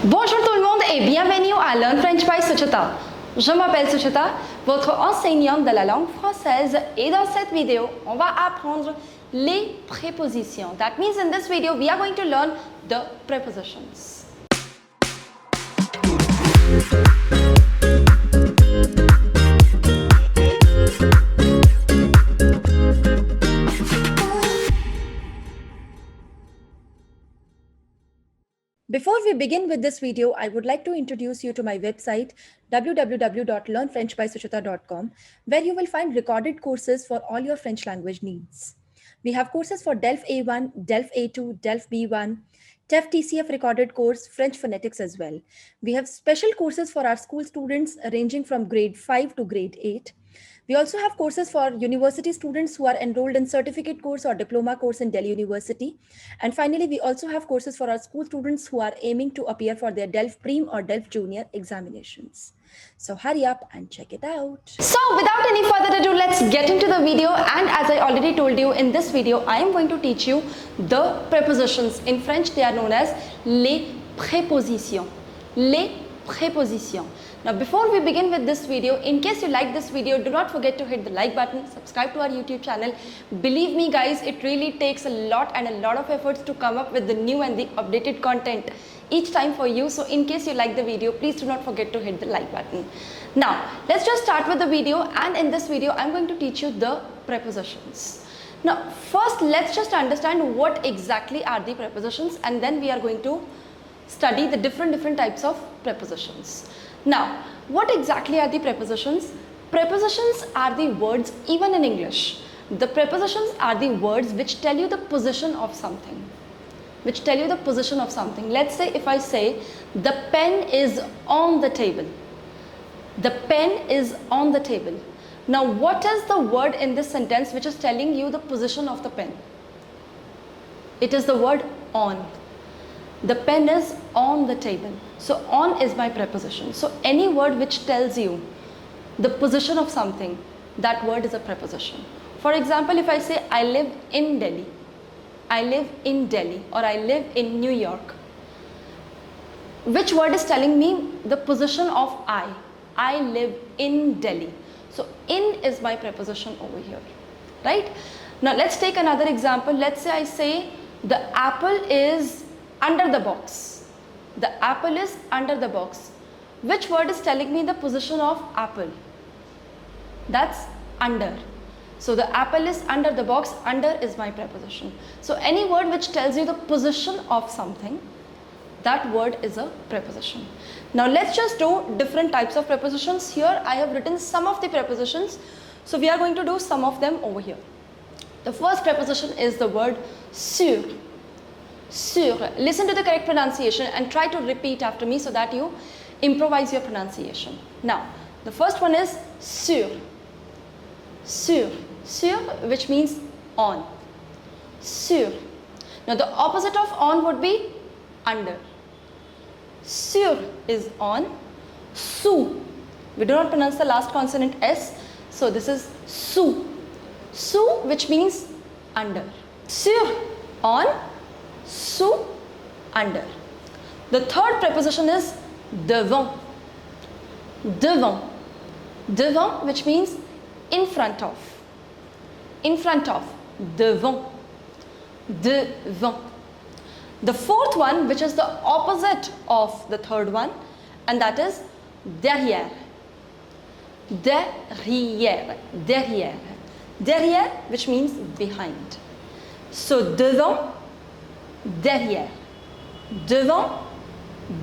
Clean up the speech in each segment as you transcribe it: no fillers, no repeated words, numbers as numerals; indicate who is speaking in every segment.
Speaker 1: Bonjour tout le monde et bienvenue à Learn French by Suchita. Je m'appelle Suchita, votre enseignante de la langue française, et dans cette vidéo, on va apprendre les prépositions. That means in this video, we are going to learn the prepositions. Before we begin with this video, I would like to introduce you to my website www.learnfrenchbysuchita.com, where you will find recorded courses for all your French language needs. We have courses for DELF A1, DELF A2, DELF B1, TEF TCF recorded course, French phonetics as well. We have special courses for our school students ranging from grade 5 to grade 8. We also have courses for university students who are enrolled in certificate course or diploma course in Delhi University. And finally, we also have courses for our school students who are aiming to appear for their DELF Prem or DELF Junior examinations. So hurry up and check it out. So without any further ado, let's get into the video. And as I already told you, in this video, I am going to teach you the prepositions. In French, they are known as les prépositions. Les prépositions. Now, before we begin with this video, in case you like this video, do not forget to hit the like button, subscribe to our YouTube channel. Believe me guys, it really takes a lot and a lot of efforts to come up with the new and the updated content each time for you. So in case you like the video, please do not forget to hit the like button. Now, let's just start with the video, and in this video, I'm going to teach you the prepositions. Now, first, let's just understand what exactly are the prepositions, and then we are going to study the different types of prepositions. Now, what exactly are the prepositions? Prepositions are the words, even in English. The prepositions are the words which tell you the position of something. Which tell you the position of something. Let's say if I say, the pen is on the table. The pen is on the table. Now, what is the word in this sentence which is telling you the position of the pen? It is the word on. The pen is on the table. So on is my preposition. So any word which tells you the position of something, that word is a preposition. For example, if I say I live in Delhi, I live in Delhi, or I live in New York, which word is telling me the position of I? I live in Delhi. So in is my preposition over here, right? Now let's take another example. Let's say I say the apple is under the box. The apple is under the box. Which word is telling me the position of apple? That's under. So the apple is under the box. Under is my preposition. So any word which tells you the position of something, that word is a preposition. Now let's just do different types of prepositions. Here I have written some of the prepositions. So we are going to do some of them over here. The first preposition is the word sur. Sur. Listen to the correct pronunciation and try to repeat after me so that you improvise your pronunciation. Now, the first one is sur. Sur. Sur, which means on. Sur. Now, the opposite of on would be under. Sur is on. Sous. We do not pronounce the last consonant S. So, this is sous. Sous, which means under. Sur, on. Sous, under. The third preposition is devant. Devant. Devant, which means in front of. In front of. Devant. Devant. The fourth one, which is the opposite of the third one, and that is derrière. Derrière. Derrière. Derrière, which means behind. So devant, derrière. Devant,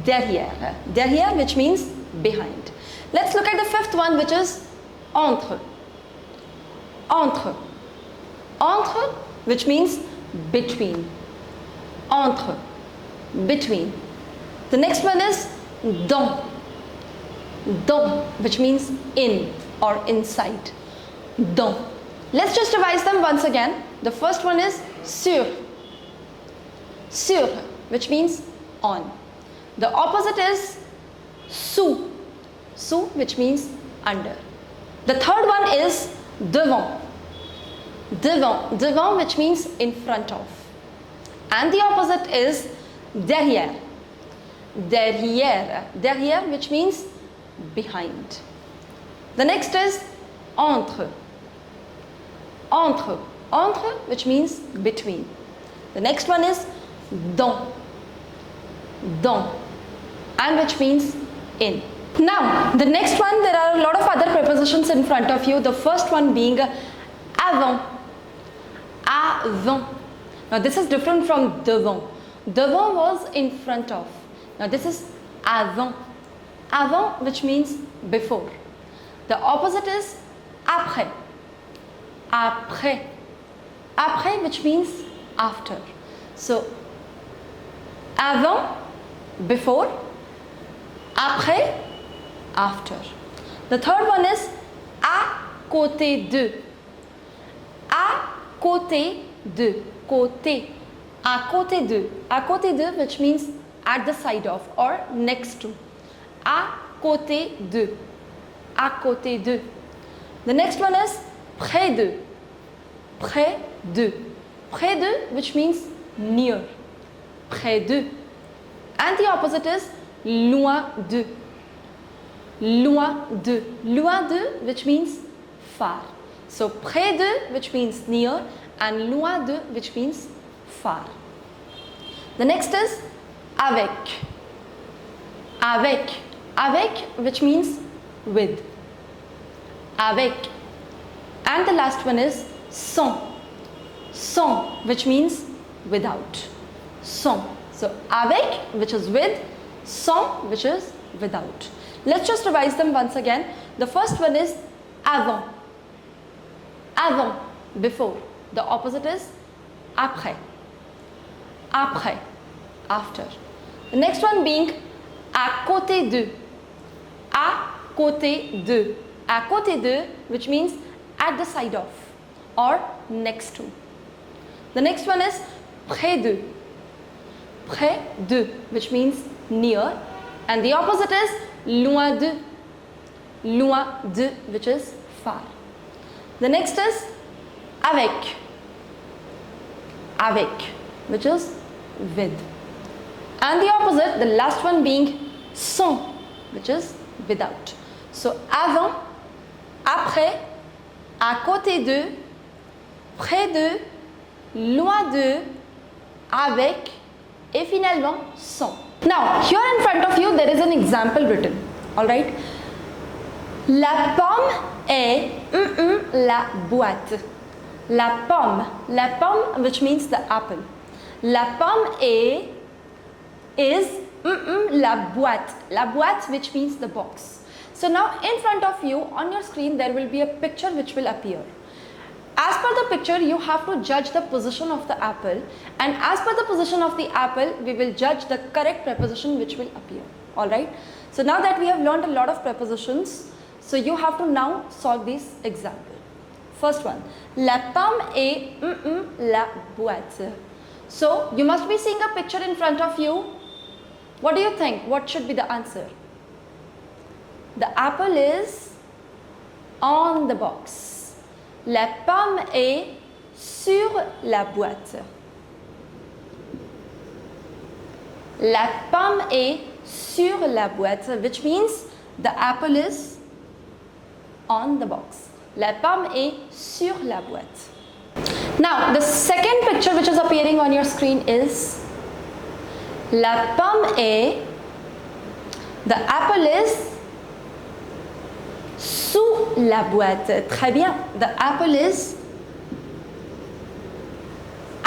Speaker 1: derrière. Derrière, which means behind. Let's look at the fifth one, which is entre. Entre. Entre, which means between. Entre. Between. The next one is dans. Dans, which means in or inside. Dans. Let's just revise them once again. The first one is sur. Sur, which means on. The opposite is sous. Sous, which means under. The third one is devant. Devant. Devant, which means in front of. And the opposite is derrière.
Speaker 2: derrière. Derrière, which means behind. The next is entre. Entre. Entre, which means between. The next one is dans. Dans. And which means in. Now, the next one, there are a lot of other prepositions in front of you. The first one being avant. Avant. Now, this is different from devant. Devant was in front of. Now, this is avant. Avant, which means before. The opposite is après. Après. Après, which means after. So, avant, before. Après, after. The third one is à côté de. À côté de. Côté. À côté de. À côté de, which means at the side of or next to. À côté de. À côté de. The next one is près de. Près de. Près de, which means near. Près de. And the opposite is loin de. Loin de. Loin de, which means far. So près de, which means near, and loin de, which means far. The next is avec. Avec. Avec, which means with. Avec. And the last one is sans. Sans, which means without. Sans. So avec, which is with, sans, which is without. Let's just revise them once again. The first one is avant. Avant, before. The opposite is après. Après, after. The next one being à côté de. À côté de. À côté de, which means at the side of or next to. The next one is près de. Près de, which means near, and the opposite is loin de. Loin de, which is far. The next is avec. Avec, which is with. And the opposite, the last one being sans, which is without. So avant, après, à côté de, près de, loin de, avec, et finalement sans. Now, here in front of you there is an example written. Alright. La pomme est la boîte. La pomme, which means the apple. La pomme est is la boîte. La boîte, which means the box. So now in front of you on your screen there will be a picture which will appear. As per the picture, you have to judge the position of the apple, and as per the position of the apple, we will judge the correct preposition which will appear. Alright. So now that we have learned a lot of prepositions, so you have to now solve this example. First one, la pomme est la boîte. So you must be seeing a picture in front of you. What do you think? What should be the answer? The apple is on the box. La pomme est sur la boîte. La pomme est sur la boîte, which means the apple is on the box. La pomme est sur la boîte. Now, the second picture which is appearing on your screen is la pomme est, the apple is sous la boîte. Très bien. The apple is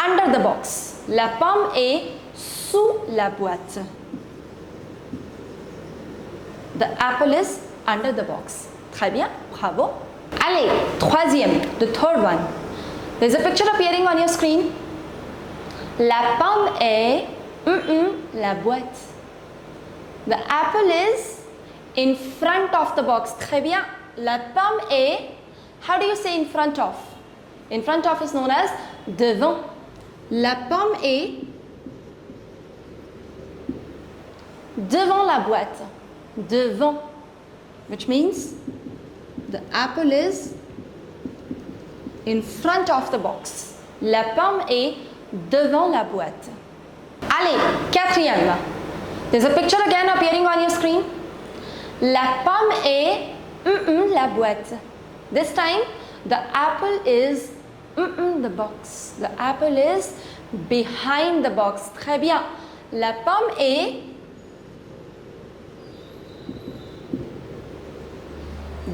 Speaker 2: under the box. La pomme est sous la boîte. The apple is under the box. Très bien. Bravo. Allez, troisième, the third one. There's a picture appearing on your screen. La pomme est la boîte. The apple is in front of the box. Très bien. La pomme est, how do you say in front of? In front of is known as devant. La pomme est devant la boîte. Devant, which means the apple is in front of the box. La pomme est devant la boîte. Allez, quatrième. There's a picture again appearing on your screen. La pomme est la boîte. This time the apple is the box. The apple is behind the box. Très bien. La pomme est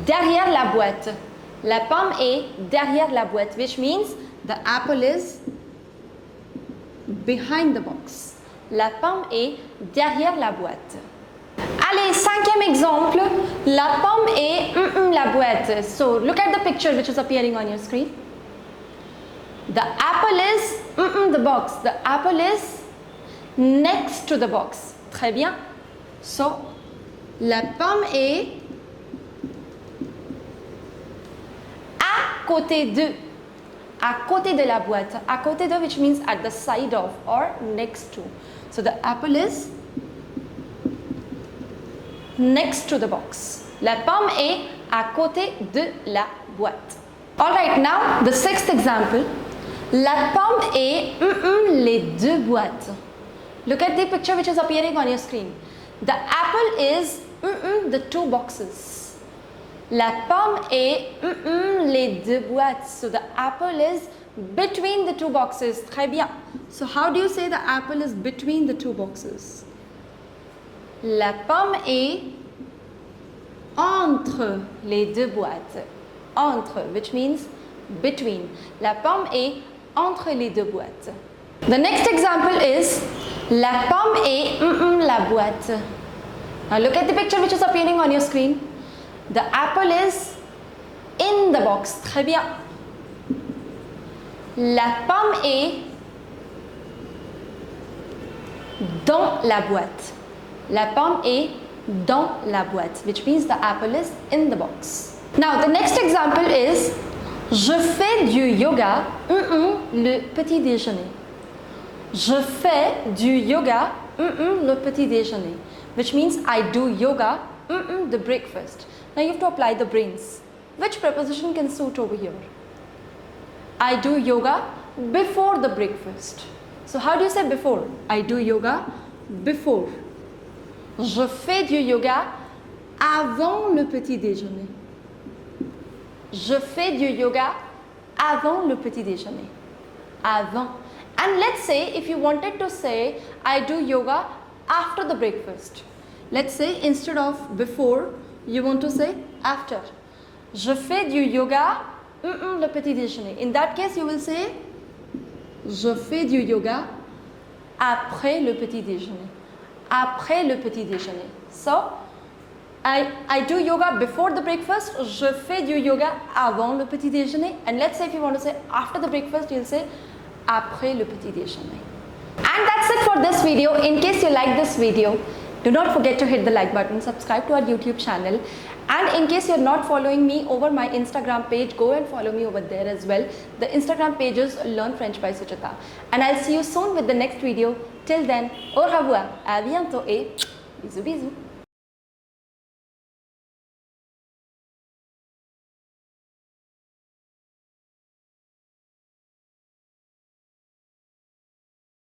Speaker 2: derrière la boîte. La pomme est derrière la boîte, which means the apple is behind the box. La pomme est derrière la boîte. Allez, cinquième exemple. La pomme est la boîte. So look at the picture which is appearing on your screen. The apple is the box. The apple is next to the box. Très bien. So la pomme est à côté de la boîte. À côté de, which means at the side of or next to. So the apple is next to the box. La pomme est à côté de la boîte. Alright, now the sixth example. La pomme est les deux boîtes. Look at the picture which is appearing on your screen. The apple is the two boxes. La pomme est les deux boîtes. So the apple is between the two boxes. Très bien. So how do you say the apple is between the two boxes? La pomme est entre les deux boîtes. Entre, which means between. La pomme est entre les deux boîtes. The next example is la pomme est la boîte. Now look at the picture which is appearing on your screen. The apple is in the box. Très bien. La pomme est dans la boîte. La pomme est dans la boîte, which means the apple is in the box. Now the next example is je fais du yoga le petit déjeuner. Je fais du yoga le petit déjeuner, which means I do yoga the breakfast. Now you have to apply the brains. Which preposition can suit over here? I do yoga before the breakfast. So how do you say before? I do yoga before. Je fais du yoga avant le petit déjeuner. Je fais du yoga avant le petit déjeuner. Avant. And let's say if you wanted to say I do yoga after the breakfast. Let's say instead of before, you want to say after. Je fais du yoga le petit déjeuner. In that case, you will say je fais du yoga après le petit déjeuner. Après le petit déjeuner. So, I do yoga before the breakfast. Je fais du yoga avant le petit déjeuner. And let's say if you want to say after the breakfast, you'll say après le petit déjeuner. And that's it for this video. In case you like this video, do not forget to hit the like button, subscribe to our YouTube channel. And in case you're not following me over my Instagram page, go and follow me over there as well. The Instagram page is Learn French by Suchita. And I'll see you soon with the next video. Till then, au revoir, à bientôt et bisous bisous.